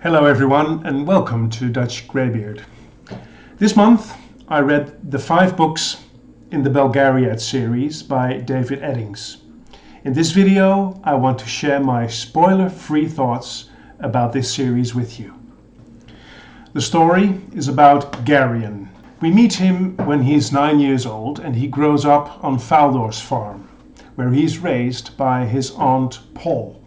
Hello everyone and welcome to Dutch Greybeard. This month I read the 5 books in the Belgariad series by David Eddings. In this video I want to share my spoiler-free thoughts about this series with you. The story is about Garion. We meet him when he's 9 years old and he grows up on Faldor's farm, where he's raised by his aunt Paul.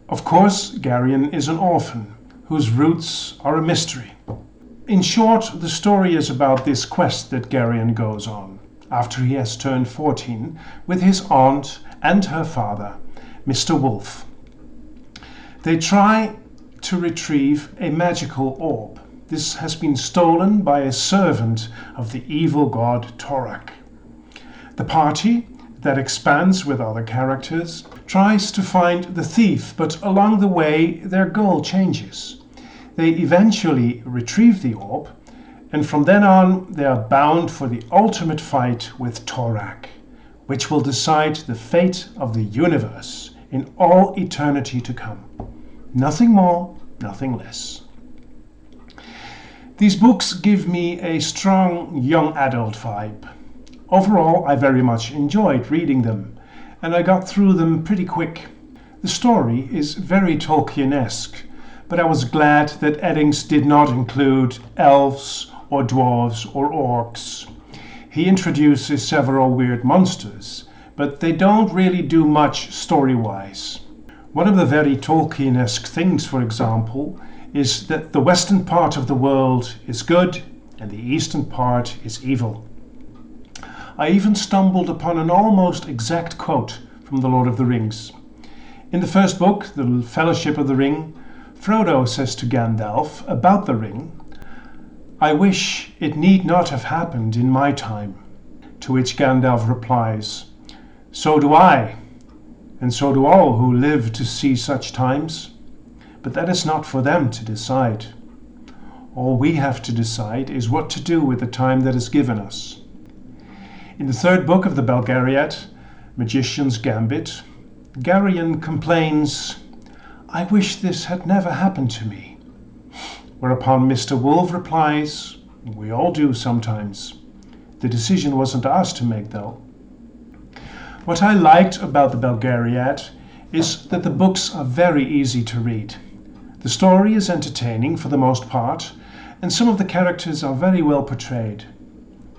Of course, Garion is an orphan whose roots are a mystery. In short, the story is about this quest that Garion goes on after he has turned 14 with his aunt and her father, Mr. Wolf. They try to retrieve a magical orb. This has been stolen by a servant of the evil god Torak. The party, that expands with other characters, tries to find the thief, but along the way their goal changes. They eventually retrieve the orb, and from then on they are bound for the ultimate fight with Torak, which will decide the fate of the universe in all eternity to come. Nothing more, nothing less. These books give me a strong young adult vibe. Overall, I very much enjoyed reading them, and I got through them pretty quick. The story is very Tolkien-esque, but I was glad that Eddings did not include elves or dwarves or orcs. He introduces several weird monsters, but they don't really do much story-wise. One of the very Tolkien-esque things, for example, is that the western part of the world is good and the eastern part is evil. I even stumbled upon an almost exact quote from The Lord of the Rings. In the first book, The Fellowship of the Ring, Frodo says to Gandalf about the ring, "I wish it need not have happened in my time." To which Gandalf replies, "So do I, and so do all who live to see such times. But that is not for them to decide. All we have to decide is what to do with the time that is given us." In the third book of the Belgariad, Magician's Gambit, Garion complains, "I wish this had never happened to me." Whereupon Mr. Wolf replies, "We all do sometimes. The decision wasn't ours to make, though." What I liked about the Belgariad is that the books are very easy to read. The story is entertaining for the most part, and some of the characters are very well portrayed.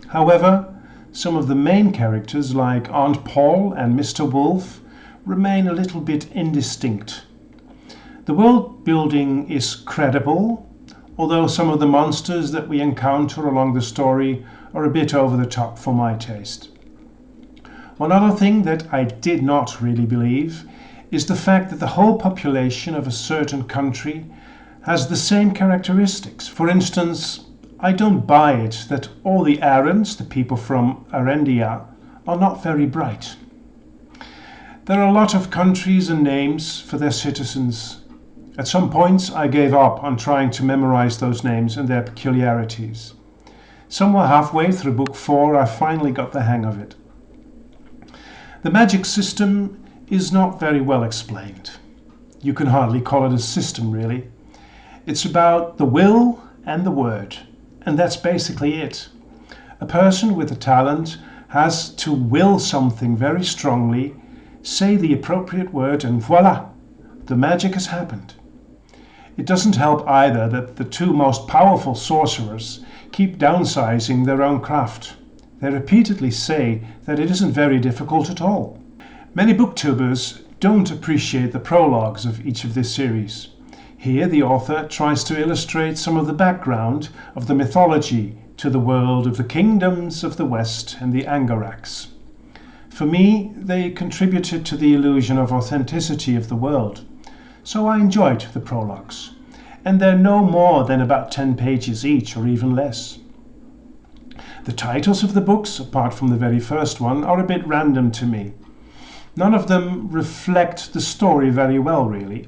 However, some of the main characters, like Aunt Paul and Mr. Wolf, remain a little bit indistinct. The world building is credible, although some of the monsters that we encounter along the story are a bit over the top for my taste. One other thing that I did not really believe is the fact that the whole population of a certain country has the same characteristics. For instance, I don't buy it that all the Arans, the people from Arendia, are not very bright. There are a lot of countries and names for their citizens. At some points I gave up on trying to memorize those names and their peculiarities. Somewhere halfway through book 4 I finally got the hang of it. The magic system is not very well explained. You can hardly call it a system, really. It's about the will and the word. And that's basically it. A person with a talent has to will something very strongly, say the appropriate word, and voila, the magic has happened. It doesn't help either that the 2 most powerful sorcerers keep downsizing their own craft. They repeatedly say that it isn't very difficult at all. Many booktubers don't appreciate the prologues of each of this series. Here the author tries to illustrate some of the background of the mythology to the world of the kingdoms of the West and the Angaraks. For me, they contributed to the illusion of authenticity of the world, so I enjoyed the prologues. And they're no more than about 10 pages each, or even less. The titles of the books, apart from the very first one, are a bit random to me. None of them reflect the story very well, really.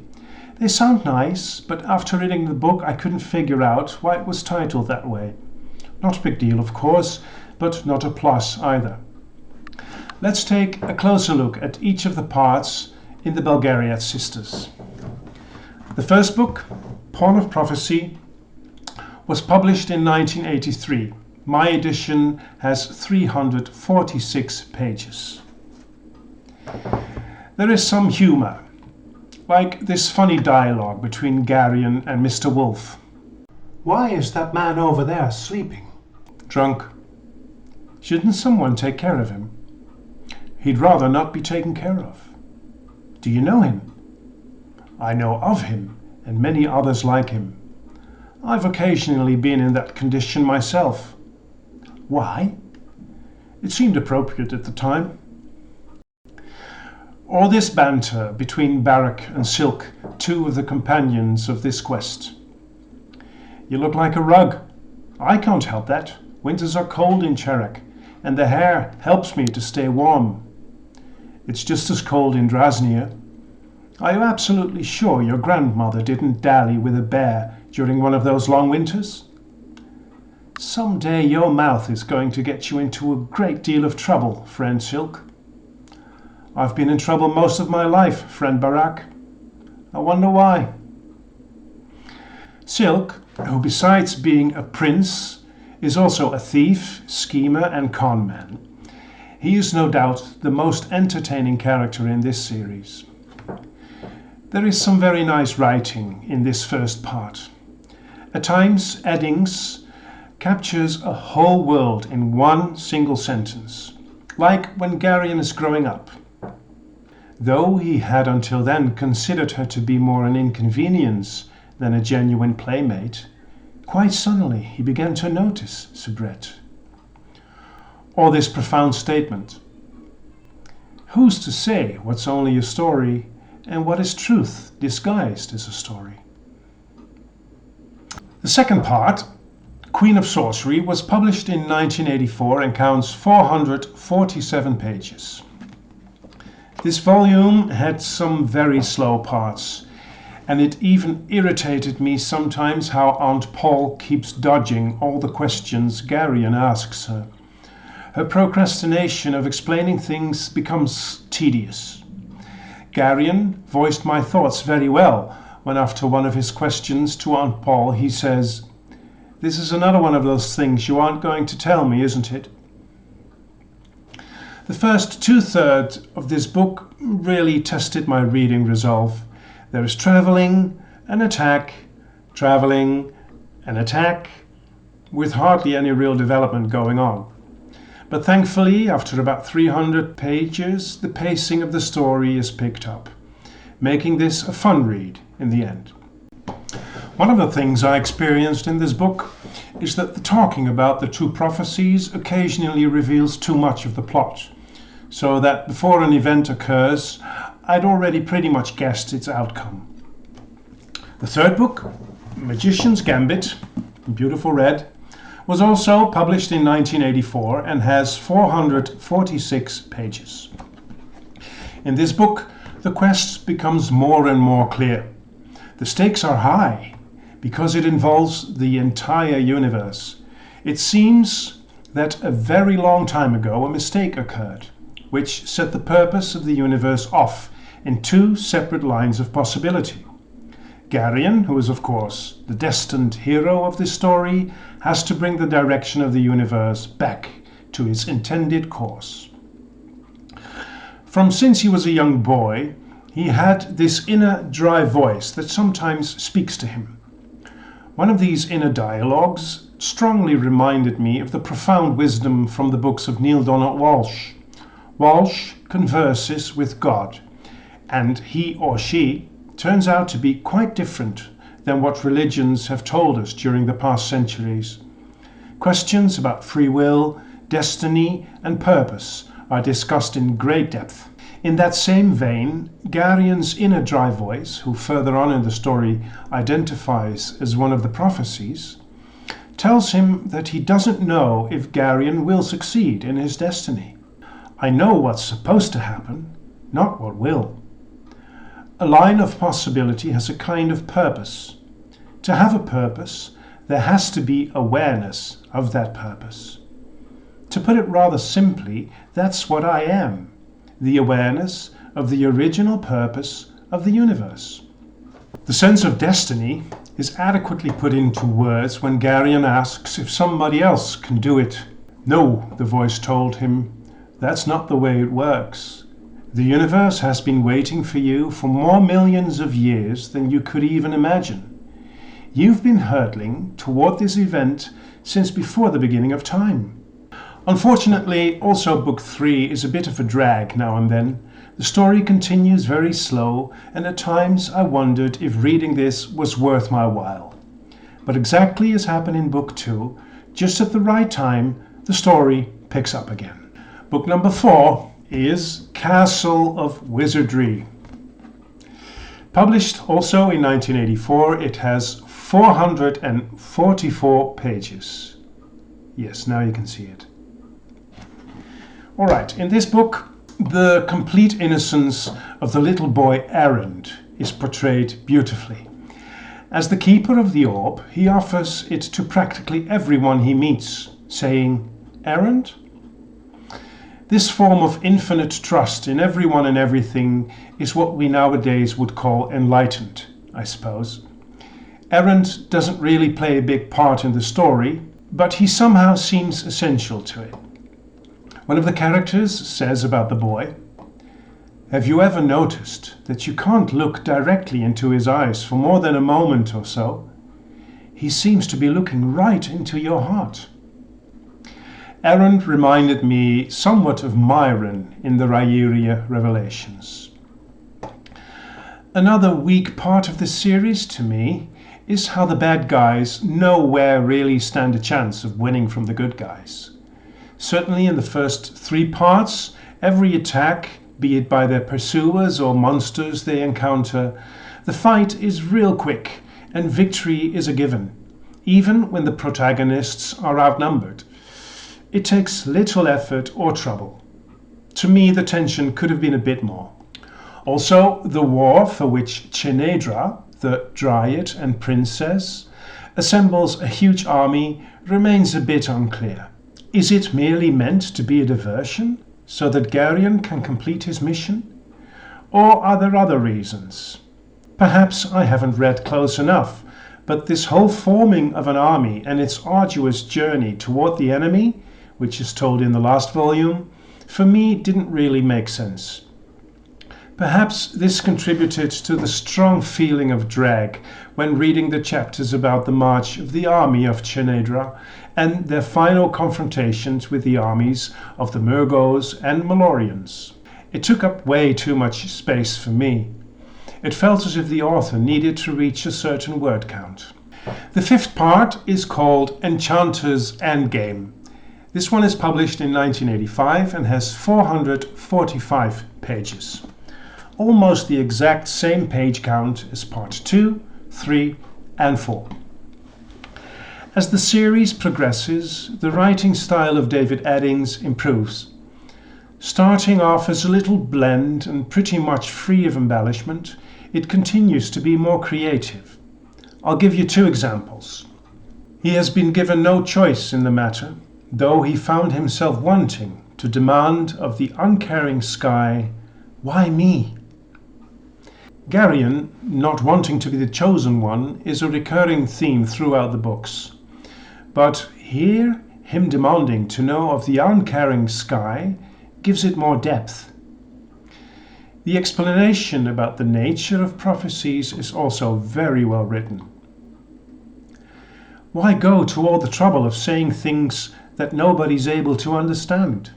They sound nice, but after reading the book I couldn't figure out why it was titled that way. Not a big deal, of course, but not a plus either. Let's take a closer look at each of the parts in the Belgariad Sisters. The first book, Pawn of Prophecy was published in 1983. My edition has 346 pages. There is some humour, like this funny dialogue between Garion and Mr. Wolf. "Why is that man over there sleeping?" "Drunk." "Shouldn't someone take care of him?" "He'd rather not be taken care of." "Do you know him?" "I know of him and many others like him. I've occasionally been in that condition myself." "Why?" "It seemed appropriate at the time." Or this banter between Barak and Silk, two of the companions of this quest. "You look like a rug." "I can't help that. Winters are cold in Cherak, and the hair helps me to stay warm." "It's just as cold in Drasnia." "Are you absolutely sure your grandmother didn't dally with a bear during one of those long winters?" "Some day your mouth is going to get you into a great deal of trouble, friend Silk." "I've been in trouble most of my life, friend Barak." "I wonder why." Silk, who besides being a prince, is also a thief, schemer and con man. He is no doubt the most entertaining character in this series. There is some very nice writing in this first part. At times, Eddings captures a whole world in one single sentence, like when Garion is growing up. Though he had until then considered her to be more an inconvenience than a genuine playmate, quite suddenly he began to notice Soubrette. Or this profound statement: "Who's to say what's only a story and what is truth disguised as a story?" The second part, Queen of Sorcery, was published in 1984 and counts 447 pages. This volume had some very slow parts, and it even irritated me sometimes how Aunt Paul keeps dodging all the questions Garion asks her. Her procrastination of explaining things becomes tedious. Garion voiced my thoughts very well when, after one of his questions to Aunt Paul, he says, "This is another one of those things you aren't going to tell me, isn't it?" The first two-thirds of this book really tested my reading resolve. There is travelling, an attack, travelling, an attack, with hardly any real development going on. But thankfully, after about 300 pages, the pacing of the story is picked up, making this a fun read in the end. One of the things I experienced in this book is that the talking about the two prophecies occasionally reveals too much of the plot, so that before an event occurs, I'd already pretty much guessed its outcome. The third book, Magician's Gambit, beautiful red, was also published in 1984 and has 446 pages. In this book, the quest becomes more and more clear. The stakes are high because it involves the entire universe. It seems that a very long time ago a mistake occurred, which set the purpose of the universe off in two separate lines of possibility. Garion, who is of course the destined hero of this story, has to bring the direction of the universe back to its intended course. From since he was a young boy, he had this inner dry voice that sometimes speaks to him. One of these inner dialogues strongly reminded me of the profound wisdom from the books of Neil Donald Walsh. Walsh converses with God, and he or she turns out to be quite different than what religions have told us during the past centuries. Questions about free will, destiny, and purpose are discussed in great depth. In that same vein, Garion's inner dry voice, who further on in the story identifies as one of the prophecies, tells him that he doesn't know if Garion will succeed in his destiny. "I know what's supposed to happen, not what will." A line of possibility has a kind of purpose. To have a purpose, there has to be awareness of that purpose. To put it rather simply, that's what I am, the awareness of the original purpose of the universe. The sense of destiny is adequately put into words when Garion asks if somebody else can do it. No, the voice told him, that's not the way it works. The universe has been waiting for you for more millions of years than you could even imagine. You've been hurtling toward this event since before the beginning of time. Unfortunately, also Book 3 is a bit of a drag now and then. The story continues very slow, and at times I wondered if reading this was worth my while. But exactly as happened in Book 2, just at the right time, the story picks up again. Book number 4 is Castle of Wizardry. Published also in 1984, it has 444 pages. Yes, now you can see it. Alright, in this book, the complete innocence of the little boy Errand is portrayed beautifully. As the keeper of the orb, he offers it to practically everyone he meets, saying, "Errand?" This form of infinite trust in everyone and everything is what we nowadays would call enlightened, I suppose. Errand doesn't really play a big part in the story, but he somehow seems essential to it. One of the characters says about the boy, "Have you ever noticed that you can't look directly into his eyes for more than a moment or so? He seems to be looking right into your heart." Errand reminded me somewhat of Myron in the Rhaeria Revelations. Another weak part of the series to me is how the bad guys nowhere really stand a chance of winning from the good guys. Certainly in the first 3 parts, every attack, be it by their pursuers or monsters they encounter, the fight is real quick and victory is a given, even when the protagonists are outnumbered. It takes little effort or trouble. To me, the tension could have been a bit more. Also, the war for which Chenedra, the Dryad and princess, assembles a huge army remains a bit unclear. Is it merely meant to be a diversion, so that Garion can complete his mission? Or are there other reasons? Perhaps I haven't read close enough, but this whole forming of an army and its arduous journey toward the enemy, which is told in the last volume, for me didn't really make sense. Perhaps this contributed to the strong feeling of drag when reading the chapters about the march of the army of Chenedra and their final confrontations with the armies of the Murgos and Malorians. It took up way too much space for me. It felt as if the author needed to reach a certain word count. The 5th part is called Enchanter's Endgame. This one is published in 1985 and has 445 pages. Almost the exact same page count as part 2, 3 and 4. As the series progresses, the writing style of David Eddings improves. Starting off as a little blend and pretty much free of embellishment, it continues to be more creative. I'll give you 2 examples. He has been given no choice in the matter, though he found himself wanting to demand of the uncaring sky, "Why me?" Garion, not wanting to be the chosen one, is a recurring theme throughout the books. But here, him demanding to know of the uncaring sky gives it more depth. The explanation about the nature of prophecies is also very well written. Why go to all the trouble of saying things that nobody's able to understand?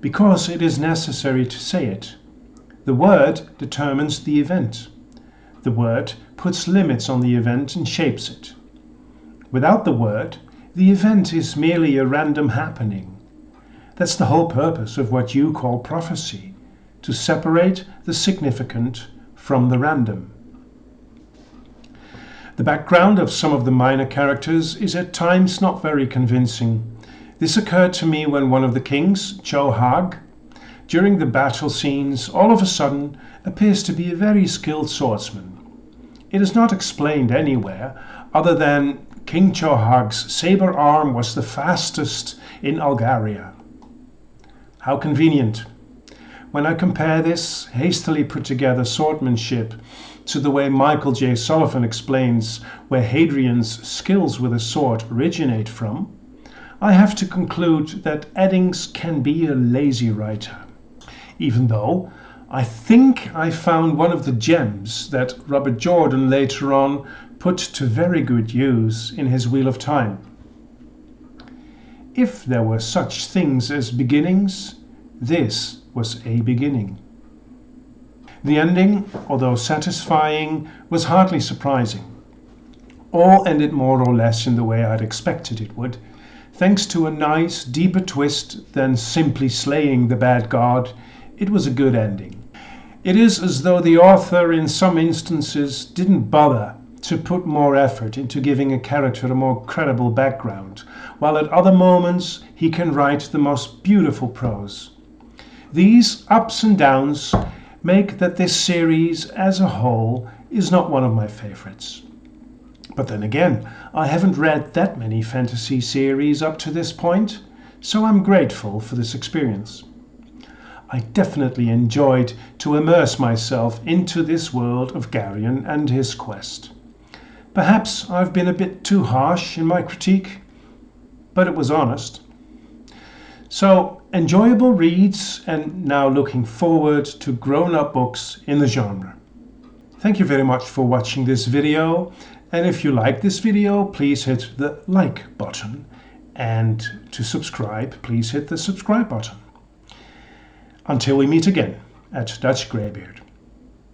Because it is necessary to say it. The word determines the event. The word puts limits on the event and shapes it. Without the word, the event is merely a random happening. That's the whole purpose of what you call prophecy, to separate the significant from the random. The background of some of the minor characters is at times not very convincing. This occurred to me when one of the kings, Chohag, during the battle scenes, all of a sudden appears to be a very skilled swordsman. It is not explained anywhere other than King Chohag's saber arm was the fastest in Belgariad. How convenient. When I compare this hastily put together swordsmanship to the way Michael J. Sullivan explains where Hadrian's skills with a sword originate from, I have to conclude that Eddings can be a lazy writer. Even though I think I found one of the gems that Robert Jordan later on put to very good use in his Wheel of Time. If there were such things as beginnings, this was a beginning. The ending, although satisfying, was hardly surprising. All ended more or less in the way I'd expected it would, thanks to a nice, deeper twist than simply slaying the bad god. It was a good ending. It is as though the author in some instances didn't bother to put more effort into giving a character a more credible background, while at other moments he can write the most beautiful prose. These ups and downs make that this series as a whole is not one of my favorites. But then again, I haven't read that many fantasy series up to this point, so I'm grateful for this experience. I definitely enjoyed to immerse myself into this world of Garion and his quest. Perhaps I've been a bit too harsh in my critique, but it was honest. So, enjoyable reads, and now looking forward to grown-up books in the genre. Thank you very much for watching this video, and if you like this video, please hit the like button, and to subscribe, please hit the subscribe button. Until we meet again at Dutch Greybeard.